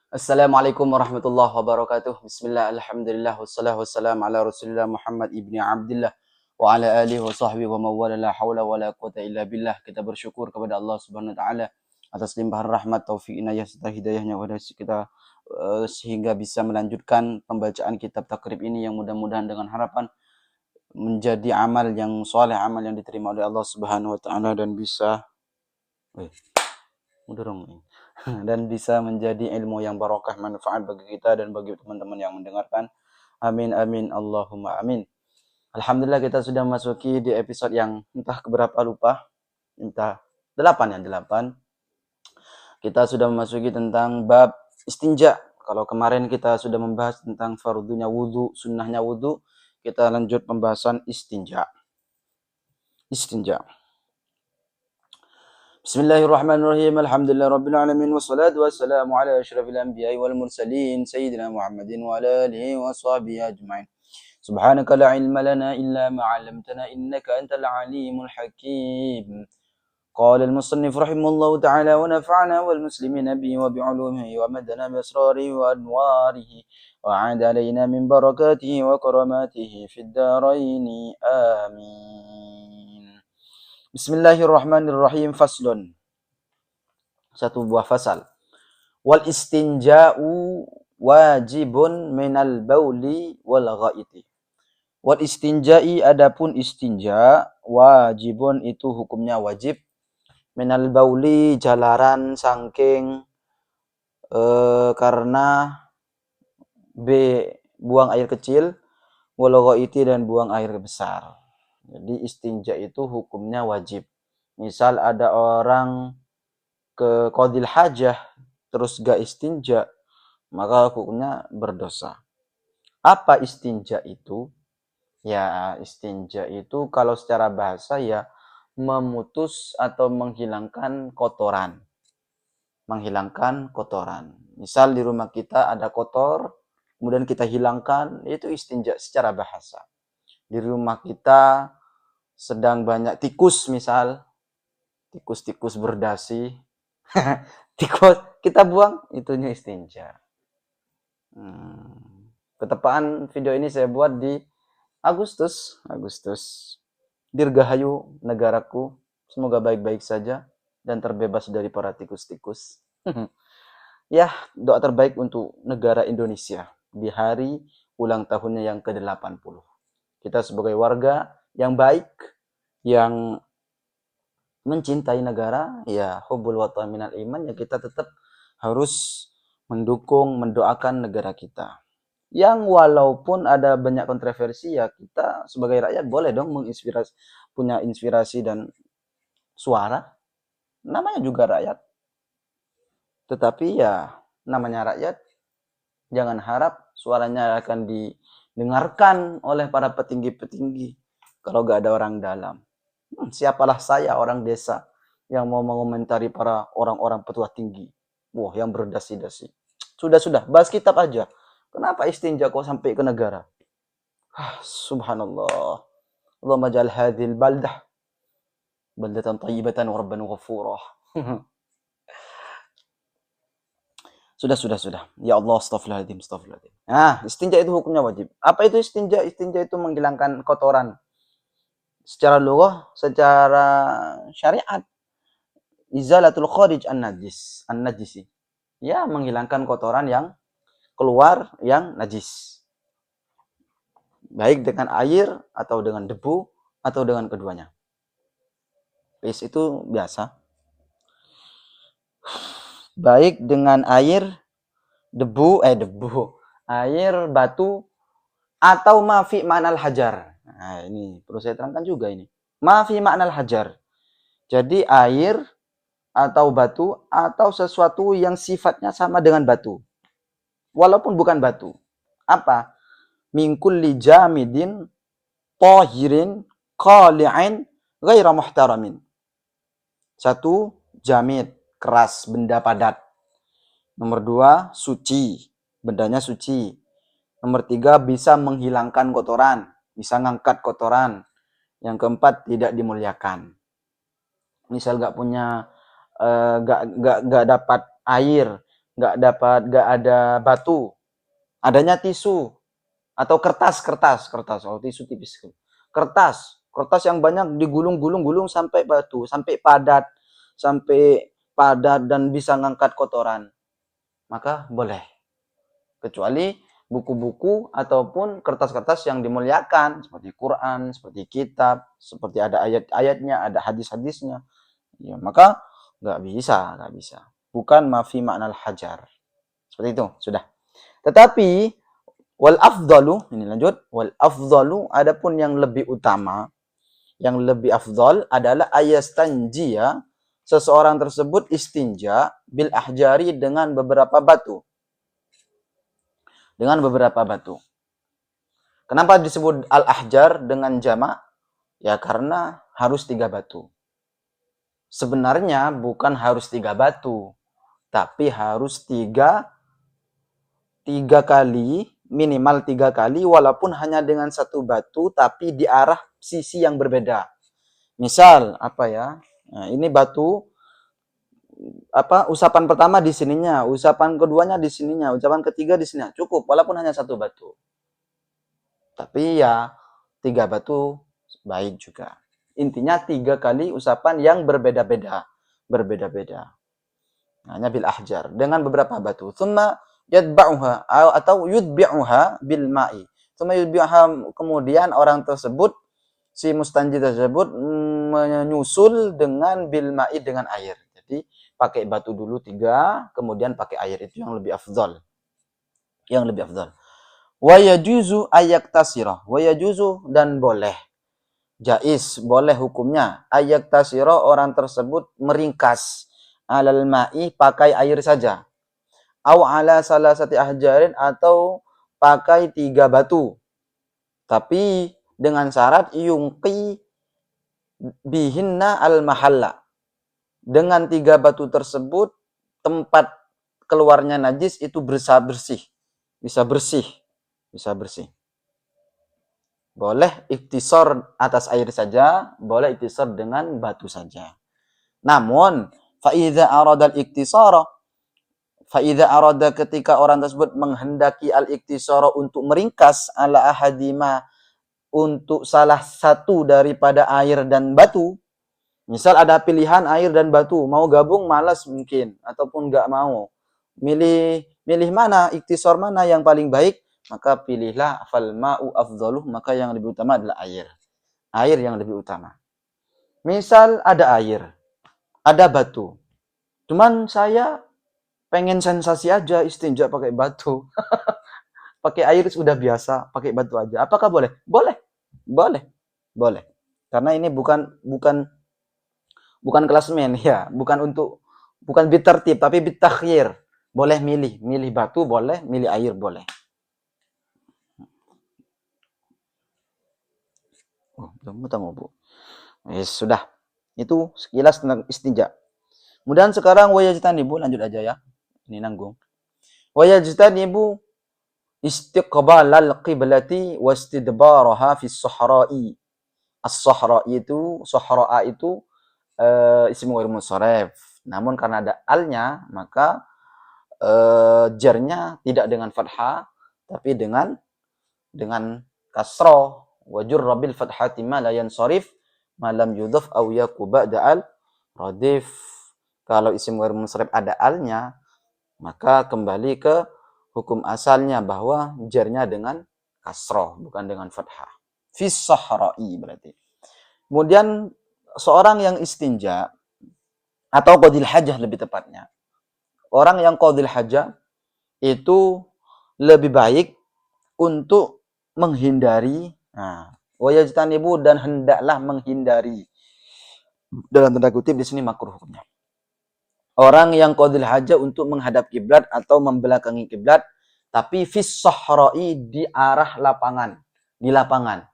Assalamualaikum warahmatullahi wabarakatuh. Bismillah, alhamdulillah, wassalatu wassalamu ala rasulillah Muhammad ibni Abdillah wa ala alihi wa sahbihi wa mawala la hawla wa la quwata illa billah. Kita bersyukur kepada Allah subhanahu wa ta'ala atas limpahan rahmat, taufik, inayah, serta hidayahnya kepada kita sehingga bisa melanjutkan pembacaan kitab takrib ini yang mudah-mudahan dengan harapan menjadi amal yang soleh, amal yang diterima oleh Allah subhanahu wa ta'ala dan bisa dan bisa menjadi ilmu yang barokah, manfaat bagi kita dan bagi teman-teman yang mendengarkan. Amin amin Allahumma amin. Alhamdulillah kita sudah masuki di episode yang entah keberapa lupa, entah 8 ya, 8. Kita sudah memasuki tentang bab istinja. Kalau kemarin kita sudah membahas tentang fardunya wudu, sunnahnya wudu, kita lanjut pembahasan istinja. Istinja. Bismillahirrahmanirrahim. Alhamdulillah rabbil alamin wassalatu wassalamu ala asyrafil anbiya'i wal mursalin sayyidina Muhammadin wa ala alihi wa sahbihi ajma'in. Subhanaka la ilma lana illa ma 'allamtana innaka antal alimul hakim. Qala al-musannif rahimahullahu ta'ala wa nafa'ana wal muslimina bihi wa bi'ulumihi wa madana bi asrarihi wa anwarihi wa 'ada alaina min barakatihi wa karamatihi fid darain. Amin. Bismillahirrahmanirrahim. Faslun. Satu buah fasal. Wal istinja'u wajibun minal bauli wal ghaiti. Wal istinja'i, adapun istinja, wajibun itu hukumnya wajib, minal bauli jalaran sangking karena buang air kecil, wal ghaiti dan buang air besar. Jadi istinja itu hukumnya wajib. Misal ada orang ke qadil hajah terus gak istinja, maka hukumnya berdosa. Apa istinja itu? Ya, istinja itu kalau secara bahasa ya memutus atau menghilangkan kotoran. Menghilangkan kotoran. Misal di rumah kita ada kotor, kemudian kita hilangkan, itu istinja secara bahasa. Di rumah kita sedang banyak tikus misal, tikus-tikus berdasi, tikus kita buang, itunya istinja. Ketepaan video ini saya buat di Agustus. Dirgahayu negaraku, semoga baik-baik saja dan terbebas dari para tikus-tikus. Ya, doa terbaik untuk negara Indonesia di hari ulang tahunnya yang ke-80. Kita sebagai warga yang baik, yang mencintai negara, ya hubbul watan minal iman, ya kita tetap harus mendukung, mendoakan negara kita. Yang walaupun ada banyak kontroversi, ya kita sebagai rakyat boleh dong menginspirasi, punya inspirasi dan suara. Namanya juga rakyat. Tetapi ya namanya rakyat, jangan harap suaranya akan didengarkan oleh para petinggi-petinggi kalau gak ada orang dalam. Siapalah saya, orang desa, yang mau mengomentari para orang-orang petua tinggi. Wah, yang berdasi-dasi. Sudah, bahas kitab aja. Kenapa istinja kok sampai ke negara? Subhanallah. Allahumma ja'al hadhil baldah baldatan tayyibatan wa rabban ghafurah. Sudah. Ya Allah, astaghfirullahaladzim. Nah, istinja itu hukumnya wajib. Apa itu istinja? Istinja itu menghilangkan kotoran. Secara lughah, secara syariat, izalatul kharij an-najisi. Ya, menghilangkan kotoran yang keluar yang najis. Baik dengan air atau dengan debu atau dengan keduanya. Itu biasa. Baik dengan air, air, batu, atau mafi ma'nal hajar. Nah, ini perlu saya terangkan juga ini. Mafi ma'nal hajar. Jadi air atau batu atau sesuatu yang sifatnya sama dengan batu. Walaupun bukan batu. Apa? Min kulli jamidin tahirin qali'in ghaira muhtaramin. Satu, jamid, keras, benda padat. Nomor 2, suci, bendanya suci. Nomor 3, bisa menghilangkan kotoran, bisa ngangkat kotoran. Yang keempat, tidak dimuliakan. Misal gak punya, gak dapat air, nggak ada batu, adanya tisu atau kertas. Kalau tisu tipis, kertas yang banyak digulung sampai batu, sampai padat dan bisa ngangkat kotoran, maka boleh. Kecuali buku-buku ataupun kertas-kertas yang dimuliakan seperti Quran, seperti kitab, seperti ada ayat-ayatnya, ada hadis-hadisnya, ya maka nggak bisa. Bukan mafi makna hajar. Seperti itu, sudah. Tetapi wal afdalu, ini lanjut, wal afdalu, adapun yang lebih utama, yang lebih afdal adalah ayastanjia, seseorang tersebut istinja bil ahjari dengan beberapa batu. Dengan beberapa batu. Kenapa disebut al-ahjar dengan jamak? Ya karena harus 3 batu. Sebenarnya bukan harus 3 batu, tapi harus 3 kali, minimal 3 kali, walaupun hanya dengan 1 batu, tapi di arah sisi yang berbeda. Misal, apa ya? Nah, ini batu, usapan pertama di sininya, usapan keduanya di sininya, usapan ketiga di sininya. Cukup, walaupun hanya 1 batu. Tapi ya 3 batu baik juga. Intinya 3 kali usapan yang berbeda-beda. Hanya bil ahjar, dengan beberapa batu. Thumma yadba'uha atau yudbi'uha bil ma'i. Thumma yudbi'uha, kemudian orang tersebut, si mustanji tersebut menyusul dengan bil ma'i, dengan air. Jadi pakai batu dulu 3, kemudian pakai air, itu yang lebih afdal. Wa yajuzu ayaktasira, wa yajuzu, dan boleh, jaiz, boleh hukumnya, ayaktasira, orang tersebut meringkas, alal ma'i, pakai air saja, au ala salasati ahjarin, atau pakai 3 batu, tapi dengan syarat yungqi bihinna al mahalla, dengan 3 batu tersebut tempat keluarnya najis itu bisa bersih. Boleh iktisar atas air saja, boleh iktisar dengan batu saja. Namun faidza arada ketika orang tersebut menghendaki al-iktisara, untuk meringkas, ala ahadima, untuk salah satu daripada air dan batu. Misal ada pilihan air dan batu, mau gabung malas mungkin, ataupun nggak mau. Milih mana, iktisar mana yang paling baik, maka pilihlah fal ma'u afdaluh, maka yang lebih utama adalah air. Air yang lebih utama. Misal ada air, ada batu. Cuman saya pengen sensasi aja, istinja pakai batu. Pakai air sudah biasa, pakai batu aja. Apakah boleh? Boleh. Karena ini bukan klasmen ya, bukan bitertib, tapi bitakhyir. Boleh milih batu boleh, milih air boleh. Bu. Sudah. Itu sekilas tentang istinja. Kemudian sekarang wayajtanibu, lanjut aja ya. Ini nanggung. Wayajtanibu istiqbalal qiblati wastidbaraha fis sahra'i. As-sahra'i itu, sahra'a itu isim ghair munsharif. Namun karena ada alnya, maka jarnya tidak dengan fathah, tapi dengan kasroh. Wajur rabil fathati ma la yansharif ma lam yudhaf aw yaku ba'da al radif. Kalau isim ghair munsharif ada alnya, maka kembali ke hukum asalnya, bahwa jarnya dengan kasroh, bukan dengan fathah. Fis sahra'i berarti. Kemudian seorang yang istinja atau qadil hajah lebih tepatnya. Orang yang qadil hajah itu lebih baik untuk menghindari, wayajtanibu, dan hendaklah menghindari. Dalam tanda kutip di sini makruh hukumnya. Orang yang qadil hajah untuk menghadap kiblat atau membelakangi kiblat, tapi fis sahra'i, di arah lapangan, di lapangan.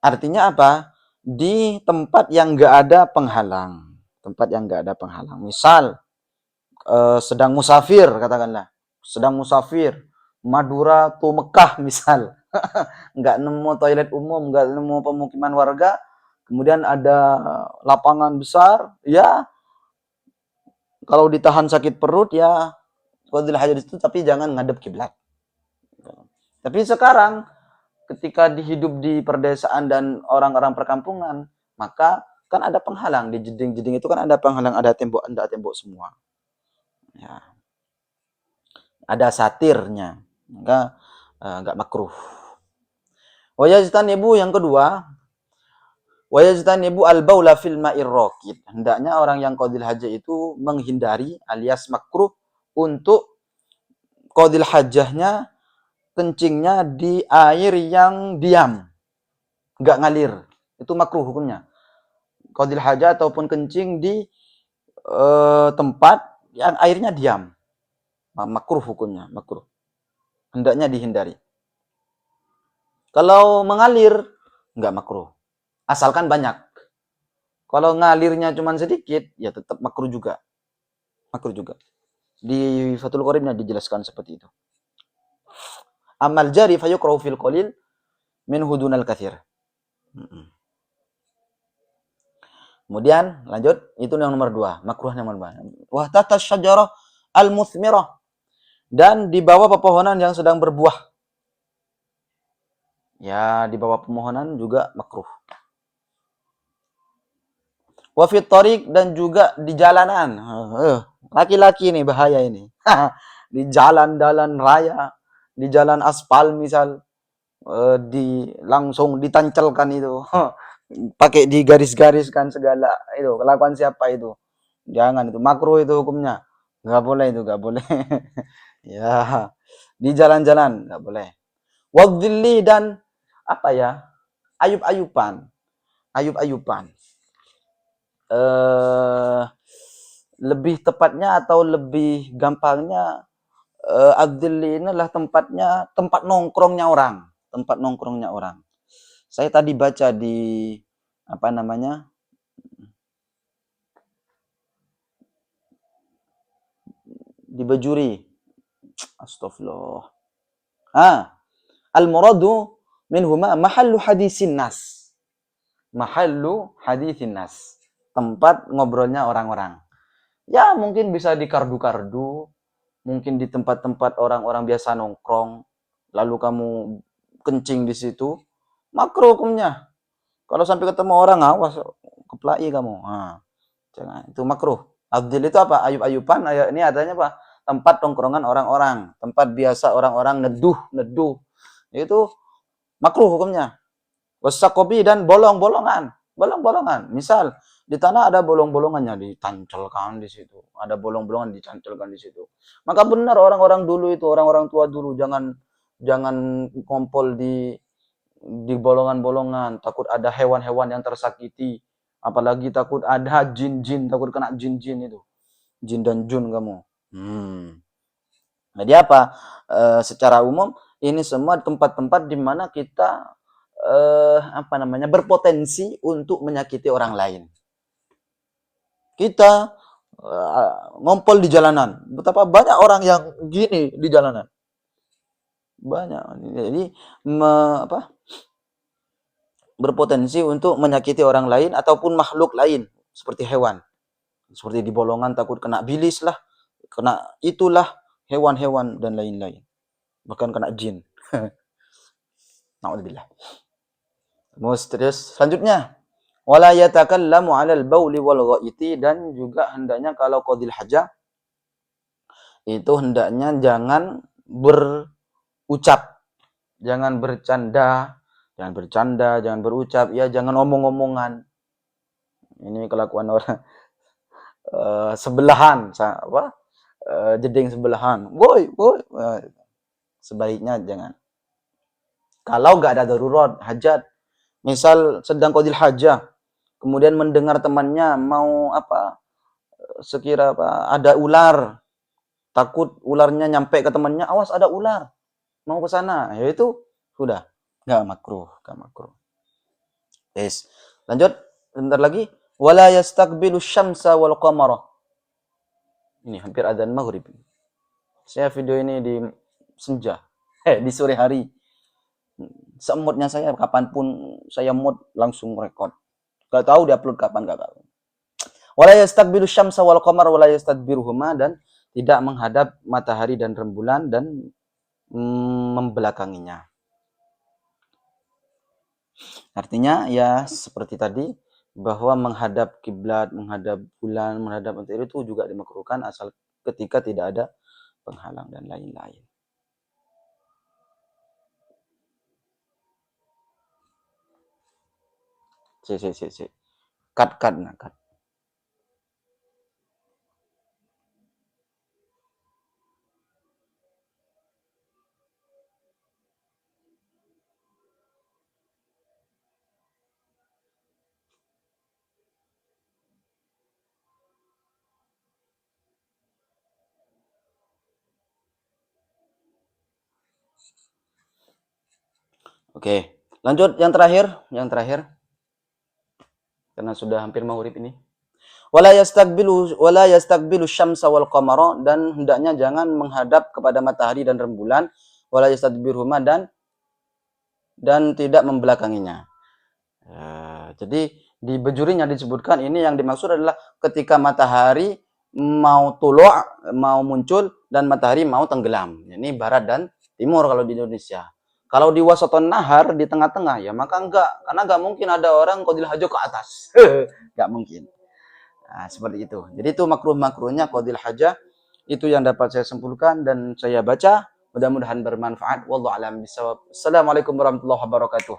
Artinya apa? Di tempat yang enggak ada penghalang. Misal sedang musafir, katakanlah. Sedang musafir, Madura to Mekah misal. Enggak nemu toilet umum, enggak nemu pemukiman warga, kemudian ada lapangan besar, ya kalau ditahan sakit perut ya qadil hajat itu tapi jangan ngadep kiblat. Tapi sekarang ketika hidup di perdesaan dan orang-orang perkampungan, maka kan ada penghalang di jeding-jeding itu, kan ada penghalang, ada tembok semua. Ya. Ada satirnya, maka enggak makruh. Wa yajtanibu, yang kedua, wa yajtanibu al-baula fil ma'ir raqid. Hendaknya orang yang qadil hajah itu menghindari alias makruh untuk qadil hajahnya kencingnya di air yang diam, enggak ngalir. Itu makruh hukumnya. Qadil hajah ataupun kencing di tempat yang airnya diam. Makruh hukumnya, makruh. Hendaknya dihindari. Kalau mengalir, enggak makruh. Asalkan banyak. Kalau ngalirnya cuma sedikit, ya tetap makruh juga. Makruh juga. Di Fathul Qoribnya dijelaskan seperti itu. Amal jari fayukrahu fil qalil min hudunal kathir. Kemudian lanjut, itu yang nomor 2, makruh yang nomor 2. Wa tatas syajarah al-muthmirah, dan di bawah pepohonan yang sedang berbuah. Ya, di bawah pepohonan juga makruh. Wa fit tariq, dan juga di jalanan. Laki-laki nih bahaya ini. Di jalan-jalan raya, di jalan aspal misal, langsung ditancelkan itu. Pakai digaris-gariskan segala itu, kelakuan siapa itu. Jangan, itu makruh itu hukumnya. Enggak boleh itu, enggak boleh. Ya, di jalan-jalan enggak boleh. Wadhilli, dan apa ya? Ayub-ayupan. Ayub-ayupan. Lebih tepatnya atau lebih gampangnya, ad-dhilli ini adalah tempat nongkrongnya orang. Tempat nongkrongnya orang. Saya tadi baca di apa namanya? Di Bajuri. Astagfirullah. Al-muradu minhuma mahallu hadisin nas. Mahallu hadisin nas. Tempat ngobrolnya orang-orang. Ya, mungkin bisa di kardu-kardu, mungkin di tempat-tempat orang-orang biasa nongkrong, lalu kamu kencing di situ, makruh hukumnya. Kalau sampai ketemu orang, awas, keplai kamu. Jangan, itu makruh. Abdil itu apa? Ayub-ayupan, ini adanya apa? Tempat nongkrongan orang-orang, tempat biasa orang-orang neduh. Itu makruh hukumnya. Wasakobi, dan bolong-bolongan. Misal di tanah ada bolong-bolongannya, ditancelkan di situ. Ada bolong-bolongan, ditancelkan di situ. Maka benar orang-orang dulu itu, orang-orang tua dulu, jangan kompol di bolongan-bolongan, takut ada hewan-hewan yang tersakiti, apalagi takut ada jin-jin, takut kena jin-jin itu, jin dan jun kamu. Jadi apa? Secara umum ini semua tempat-tempat di mana kita berpotensi untuk menyakiti orang lain. Kita ngompol di jalanan. Betapa banyak orang yang gini di jalanan. Banyak. Jadi berpotensi untuk menyakiti orang lain ataupun makhluk lain seperti hewan. Seperti di bolongan takut kena bilis lah, kena itulah hewan-hewan dan lain-lain. Bahkan kena jin. Na'udzubillah. Terus selanjutnya, wala yatakallamu 'alal bauli wal ghaiti, dan juga hendaknya kalau qadil hajah itu hendaknya jangan berucap, jangan bercanda, jangan berucap, ya jangan omong-omongan. Ini kelakuan orang sebelahan, jeding sebelahan. Woi. Sebaiknya jangan. Kalau enggak ada darurat, hajat, misal sedang qadil hajah, kemudian mendengar temannya mau ada ular, takut ularnya nyampe ke temannya, awas ada ular, mau ke sana, ya itu sudah enggak makruh. Yes. Lanjut, bentar lagi, wala yastaqbilu syamsa wal qamara. Ini hampir adzan maghrib. Saya video ini di senja, di sore hari. Semutnya saya, kapanpun saya mood langsung rekod. Gak tahu diupload kapan, gak tahu. Wala yastaqbilu syamsa wal qamar wala yastadbiruhuma, dan tidak menghadap matahari dan rembulan dan membelakanginya. Artinya ya seperti tadi, bahwa menghadap kiblat, menghadap bulan, menghadap matahari itu juga dimakruhkan asal ketika tidak ada penghalang dan lain-lain. Si. Cut. Oke, lanjut yang terakhir karena sudah hampir maghrib ini. Wala yastaqbilu syamsa wal qamara, dan hendaknya jangan menghadap kepada matahari dan rembulan, wala yastadbirhuma, dan tidak membelakanginya. Jadi di bejurinya disebutkan ini yang dimaksud adalah ketika matahari mau mau muncul, dan matahari mau tenggelam. Ini barat dan timur kalau di Indonesia. Kalau di wasaton nahar, di tengah-tengah, ya maka enggak. Karena enggak mungkin ada orang qadil hajo ke atas. Enggak mungkin. Nah, seperti itu. Jadi itu makruh-makruhnya qadil haja. Itu yang dapat saya simpulkan dan saya baca. Mudah-mudahan bermanfaat. Wallahu a'lam bishawab. Assalamualaikum warahmatullahi wabarakatuh.